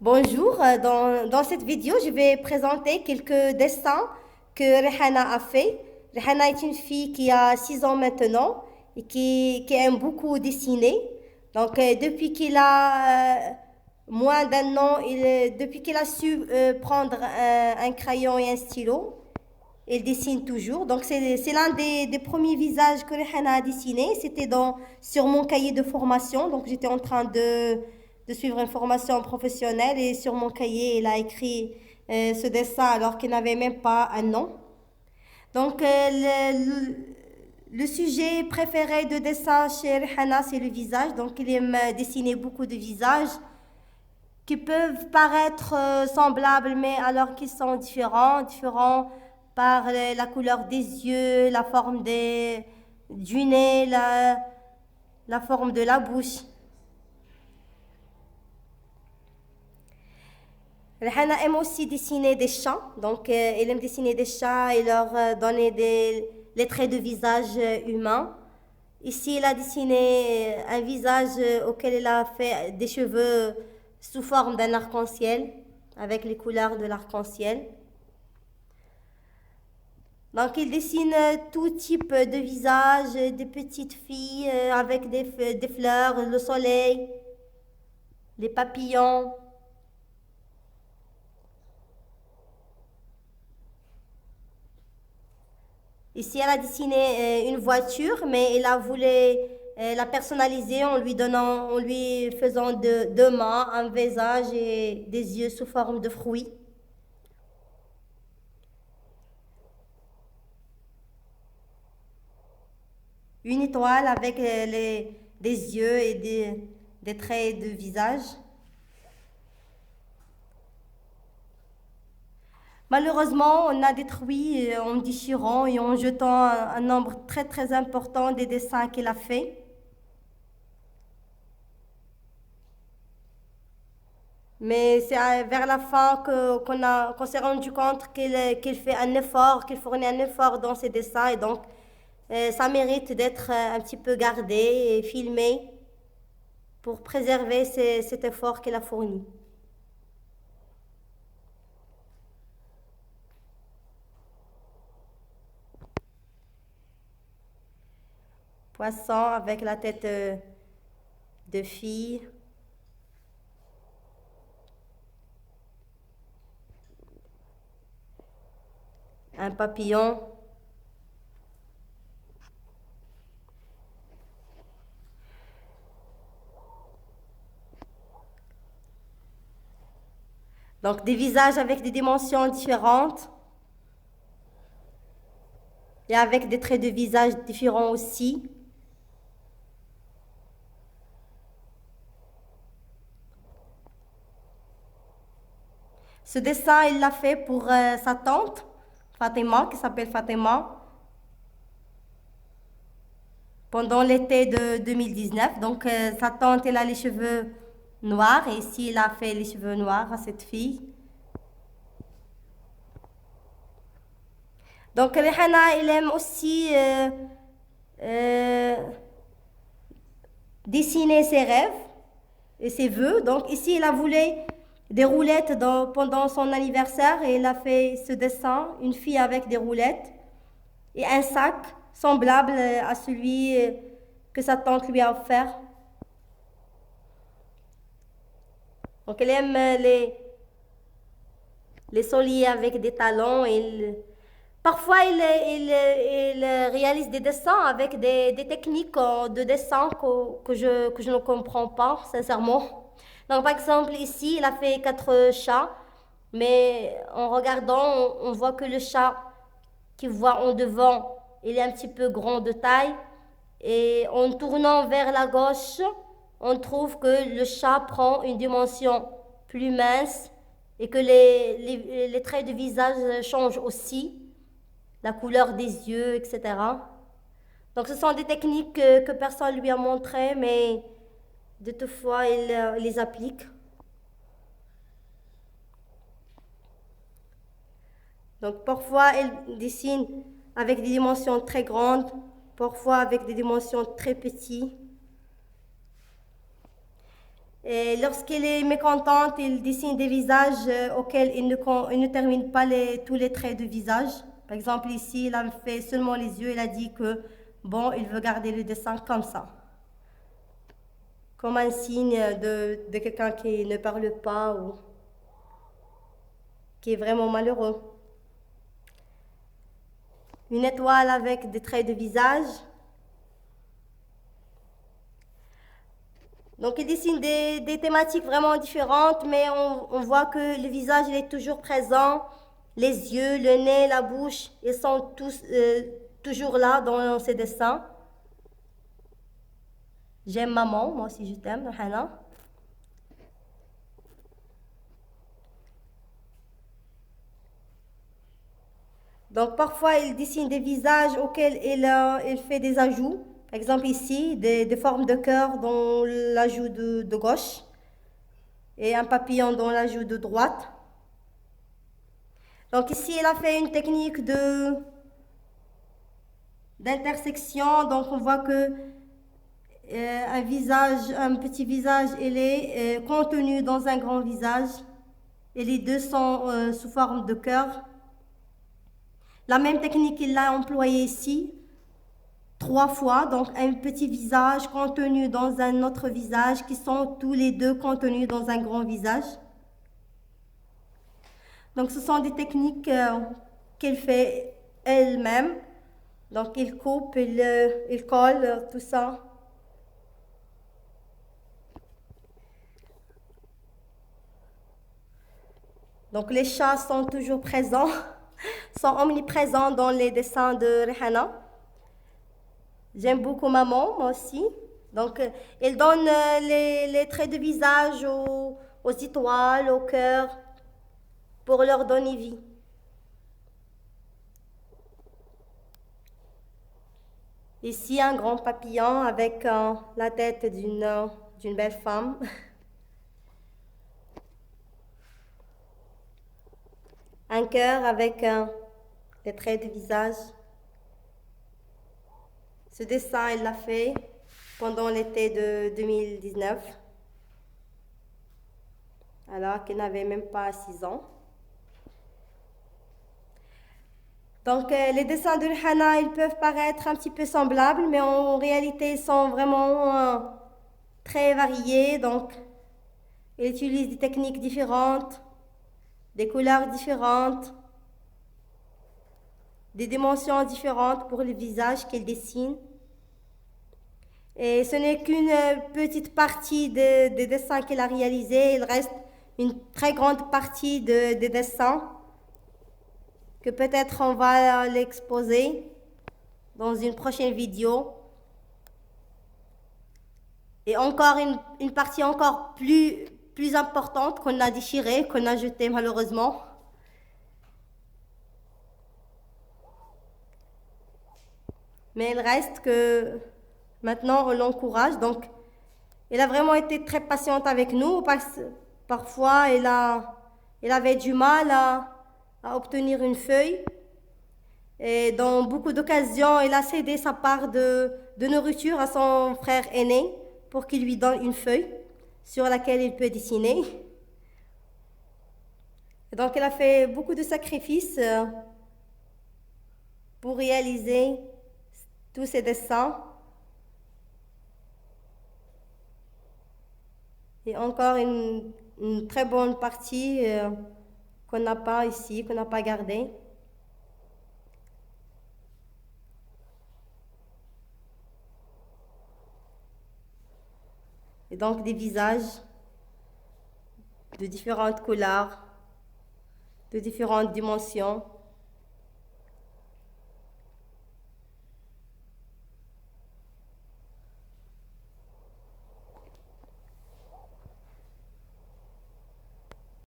Bonjour, dans cette vidéo, je vais présenter quelques dessins que Rehana a fait. Rehana est une fille qui a 6 ans maintenant et qui aime beaucoup dessiner. Donc, depuis qu'il a moins d'un an, depuis qu'il a su prendre un crayon et un stylo, il dessine toujours. Donc, c'est l'un des premiers visages que Rehana a dessiné. C'était sur mon cahier de formation. Donc, j'étais en train de suivre une formation professionnelle et sur mon cahier, il a écrit ce dessin alors qu'il n'avait même pas un an. Donc, le sujet préféré de dessin chez Rehana, c'est le visage. Donc, il aime dessiner beaucoup de visages qui peuvent paraître semblables, mais alors qu'ils sont différents par la couleur des yeux, la forme du nez, la forme de la bouche. Rehana aime aussi dessiner des chats, donc elle aime dessiner des chats et leur donner les traits de visage humains. Ici, il a dessiné un visage auquel il a fait des cheveux sous forme d'un arc-en-ciel, avec les couleurs de l'arc-en-ciel. Donc, il dessine tout type de visage, des petites filles avec des fleurs, le soleil, les papillons. Ici, elle a dessiné une voiture, mais elle a voulu la personnaliser en lui faisant deux mains, un visage et des yeux sous forme de fruits. Une étoile avec des yeux et des traits de visage. Malheureusement, on a détruit en déchirant et en jetant un nombre très important des dessins qu'il a fait. Mais c'est vers la fin qu'on s'est rendu compte qu'il fait un effort, qu'il fournit un effort dans ses dessins et donc ça mérite d'être un petit peu gardé et filmé pour préserver cet effort qu'il a fourni. Poisson avec la tête de fille. Un papillon. Donc des visages avec des dimensions différentes et avec des traits de visage différents aussi. Ce dessin, il l'a fait pour sa tante, Fatima, qui s'appelle Fatima, pendant l'été de 2019. Donc, sa tante, elle a les cheveux noirs, et ici, il a fait les cheveux noirs à cette fille. Donc, Rehana, il aime aussi dessiner ses rêves et ses vœux. Donc, ici, il a voulu des roulettes pendant son anniversaire et il a fait ce dessin, une fille avec des roulettes et un sac semblable à celui que sa tante lui a offert. Donc elle aime les souliers avec des talons. Parfois, il réalise des dessins avec des techniques de dessin que je ne comprends pas, sincèrement. Donc, par exemple, ici, il a fait 4 chats, mais en regardant, on voit que le chat qui voit en devant, il est un petit peu grand de taille. Et en tournant vers la gauche, on trouve que le chat prend une dimension plus mince et que les traits de visage changent aussi, la couleur des yeux, etc. Donc, ce sont des techniques que personne ne lui a montrées, mais de toutefois, il les applique. Donc, parfois, il dessine avec des dimensions très grandes, parfois avec des dimensions très petites. Et lorsqu'elle est mécontente, il dessine des visages auxquels il ne termine pas tous les traits de visage. Par exemple, ici, il a fait seulement les yeux. Il a dit que, bon, il veut garder le dessin comme ça. Comme un signe de quelqu'un qui ne parle pas ou qui est vraiment malheureux. Une étoile avec des traits de visage. Donc, il dessine des thématiques vraiment différentes, mais on voit que le visage, il est toujours présent. Les yeux, le nez, la bouche, ils sont tous toujours là dans ses dessins. J'aime maman, moi aussi je t'aime, Hana. Donc, parfois, il dessine des visages auxquels il fait des ajouts. Par exemple, ici, des formes de cœur dans la joue de gauche et un papillon dans la joue de droite. Donc, ici, il a fait une technique d'intersection. Donc, on voit que un petit visage, il est contenu dans un grand visage et les deux sont sous forme de cœur. La même technique, il l'a employée ici. 3 fois, donc un petit visage contenu dans un autre visage qui sont tous les deux contenus dans un grand visage. Donc ce sont des techniques qu'elle fait elle-même. Donc il coupe, il colle, tout ça. Donc les chats sont toujours présents, sont omniprésents dans les dessins de Rihanna. J'aime beaucoup maman, moi aussi. Donc, elle donne les traits de visage aux étoiles, au cœur, pour leur donner vie. Ici, un grand papillon avec la tête d'une belle femme. Un cœur avec les traits de visage. Ce dessin, il l'a fait pendant l'été de 2019, alors qu'il n'avait même pas 6 ans. Donc, les dessins de Rihanna, ils peuvent paraître un petit peu semblables, mais en réalité, ils sont vraiment très variés. Donc, elle utilise des techniques différentes, des couleurs différentes, des dimensions différentes pour le visage qu'elle dessine. Et ce n'est qu'une petite partie des dessins qu'elle a réalisés. Il reste une très grande partie des dessins que peut-être on va l'exposer dans une prochaine vidéo. Et encore une partie encore plus importante qu'on a déchirée, qu'on a jetée malheureusement. Mais il reste que maintenant on l'encourage. Donc, elle a vraiment été très patiente avec nous parce que parfois elle avait du mal à obtenir une feuille. Et dans beaucoup d'occasions, elle a cédé sa part de nourriture à son frère aîné pour qu'il lui donne une feuille sur laquelle il peut dessiner. Et donc, elle a fait beaucoup de sacrifices pour réaliser tous ces dessins. Et encore une très bonne partie qu'on n'a pas ici, qu'on n'a pas gardée. Et donc des visages de différentes couleurs, de différentes dimensions.